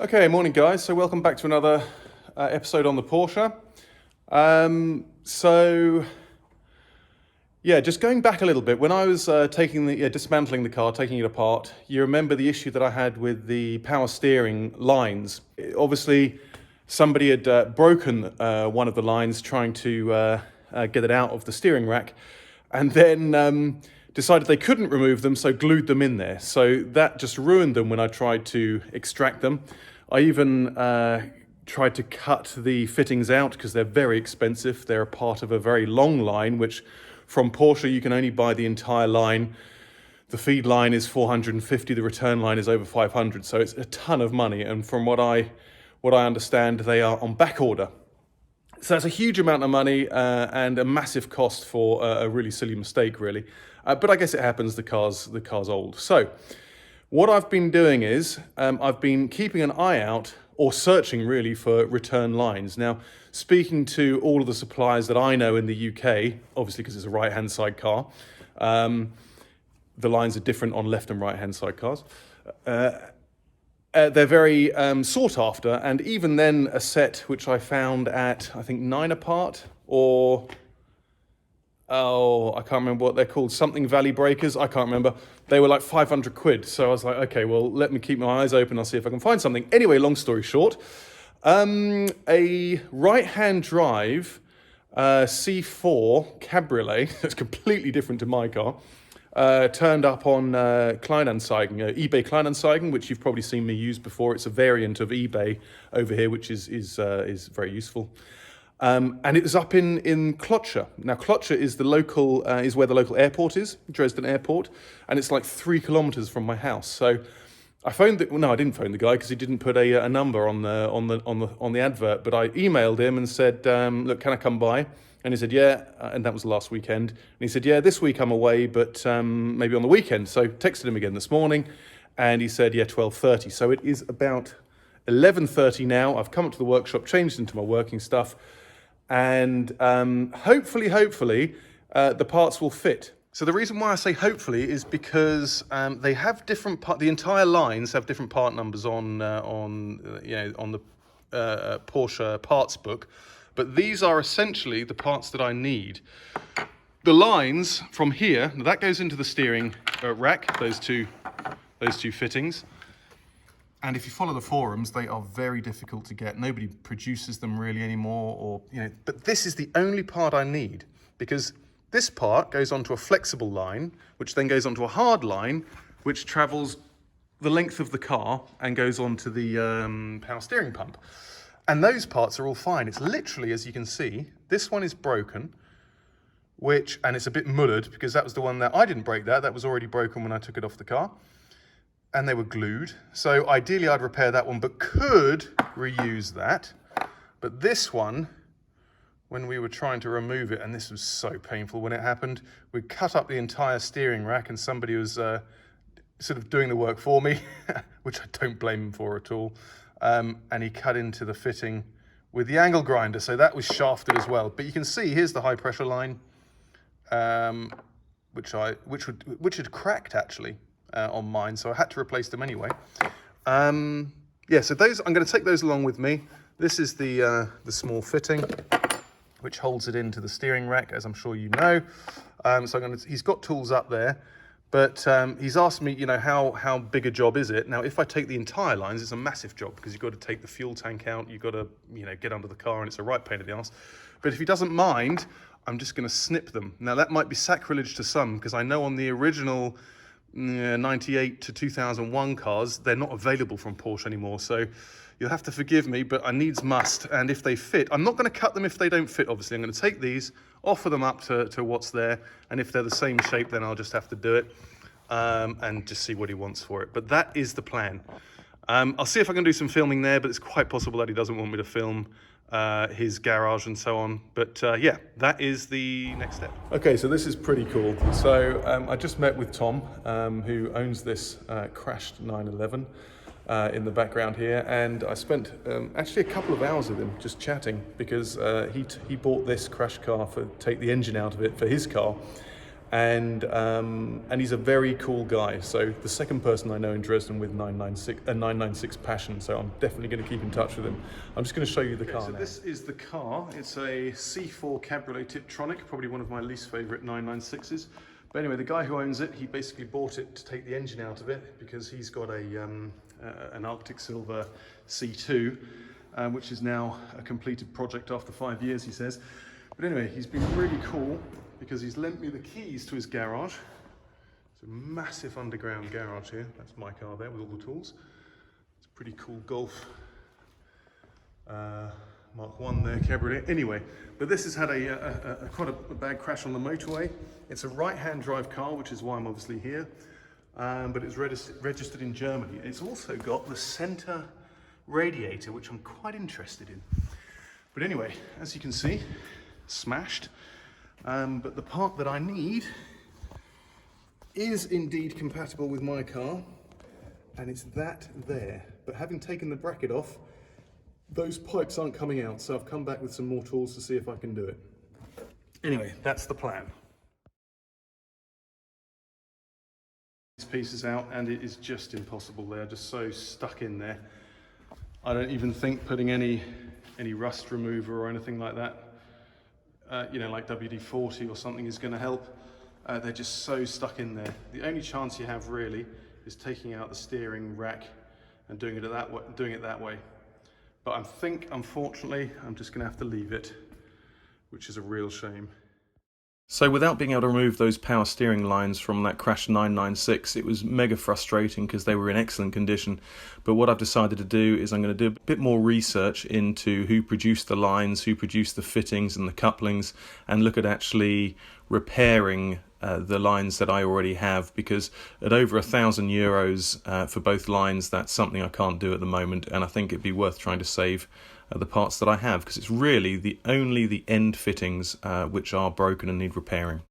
Okay, morning guys. So welcome back to another episode on the Porsche. Just going back a little bit, when I was dismantling the car, taking it apart, you remember the issue that I had with the power steering lines. Obviously, somebody had broken one of the lines trying to get it out of the steering rack, and then decided they couldn't remove them, so glued them in there. So that just ruined them when I tried to extract them. I even tried to cut the fittings out because they're very expensive. They're a part of a very long line, which from Porsche you can only buy the entire line. The feed line is 450, the return line is over 500, so it's a ton of money. And from what I understand, they are on back order. So that's a huge amount of money and a massive cost for a really silly mistake, really. But I guess it happens. The car's old. So what I've been doing is I've been keeping an eye out, or searching really, for return lines. Now, speaking to all of the suppliers that I know in the UK, obviously because it's a right-hand side car, the lines are different on left and right-hand side cars. They're very sought after, and even then a set which I found at, I think, 9 apart, or I can't remember what they're called, something Valley Breakers, I can't remember. They were like 500 quid. So I was like, okay, well, let me keep my eyes open. I'll see if I can find something. Anyway, long story short, a right-hand drive C4 Cabriolet, that's completely different to my car, turned up on Kleinanzeigen, eBay Kleinanzeigen, which you've probably seen me use before. It's a variant of eBay over here, which is very useful. And it was up in Klotsche. Now, Klotsche is is where the local airport is, Dresden Airport, and it's like 3 kilometers from my house. So I phoned I didn't phone the guy because he didn't put a number on the advert. But I emailed him and said, look, can I come by? And he said, yeah. And that was last weekend. And he said, yeah, this week I'm away, but maybe on the weekend. So texted him again this morning, and he said, yeah, 12:30. So it is about 11:30 now. I've come up to the workshop, changed into my working stuff. And hopefully, the parts will fit. So the reason why I say hopefully is because they have the entire lines have different part numbers on the Porsche parts book, but these are essentially the parts that I need. The lines from here, that goes into the steering rack, those two fittings. And if you follow the forums, they are very difficult to get. Nobody produces them really anymore, but this is the only part I need, because this part goes onto a flexible line, which then goes onto a hard line, which travels the length of the car and goes onto the power steering pump. And those parts are all fine. It's literally, as you can see, this one is broken, and it's a bit mullered because that was the one that I didn't break that was already broken when I took it off the car. And they were glued. So ideally I'd repair that one, but could reuse that. But this one, when we were trying to remove it, and this was so painful when it happened, we cut up the entire steering rack, and somebody was sort of doing the work for me, which I don't blame him for at all. And he cut into the fitting with the angle grinder, so that was shafted as well. But you can see, here's the high pressure line, which had cracked actually. On mine, so I had to replace them anyway. So those, I'm going to take those along with me. This is the small fitting, which holds it into the steering rack, as I'm sure you know. He's got tools up there, but he's asked me, how big a job is it? Now, if I take the entire lines, it's a massive job because you've got to take the fuel tank out, you've got to, get under the car, and it's a right pain in the arse. But if he doesn't mind, I'm just going to snip them. Now, that might be sacrilege to some, because I know on the original 98 to 2001 cars, they're not available from Porsche anymore, so you'll have to forgive me, but I needs must. And if they fit, I'm not going to cut them if they don't fit, obviously. I'm going to take these, offer them up to what's there, and if they're the same shape, then I'll just have to do it and just see what he wants for it. But that is the plan. I'll see if I can do some filming there, but it's quite possible that he doesn't want me to film his garage and so on. But that is the next step. Okay, so this is pretty cool. So I just met with Tom, who owns this crashed 911 in the background here, and I spent actually a couple of hours with him just chatting, because he bought this crash car to take the engine out of it for his car. and he's a very cool guy. So the second person I know in Dresden with 996 passion. So I'm definitely going to keep in touch with him. I'm just going to show you the car. So this is the car. It's a C4 Cabriolet Tiptronic, probably one of my least favourite 996s. But anyway, the guy who owns it, he basically bought it to take the engine out of it because he's got an Arctic Silver C2, which is now a completed project after 5 years, he says. But anyway, he's been really cool because he's lent me the keys to his garage. It's a massive underground garage here. That's my car there with all the tools. It's a pretty cool Golf Mark 1 there, Cabriolet. Anyway, but this has had quite a bad crash on the motorway. It's a right-hand drive car, which is why I'm obviously here. But it's registered in Germany. It's also got the center radiator, which I'm quite interested in. But anyway, as you can see, smashed. But the part that I need is indeed compatible with my car, and it's that there. But having taken the bracket off, those pipes aren't coming out, so I've come back with some more tools to see if I can do it. Anyway, that's the plan. These pieces out, and it is just impossible. They are just so stuck in there. I don't even think putting any rust remover or anything like that, you know, like WD-40 or something, is going to help. They're just so stuck in there. The only chance you have really is taking out the steering rack and doing it that way. But I think, unfortunately, I'm just going to have to leave it, which is a real shame. So without being able to remove those power steering lines from that crashed 996, it was mega frustrating because they were in excellent condition. But what I've decided to do is I'm going to do a bit more research into who produced the lines, who produced the fittings and the couplings, and look at actually repairing the lines that I already have, because at over €1,000 for both lines, that's something I can't do at the moment, and I think it'd be worth trying to save the parts that I have, because it's really only the end fittings which are broken and need repairing.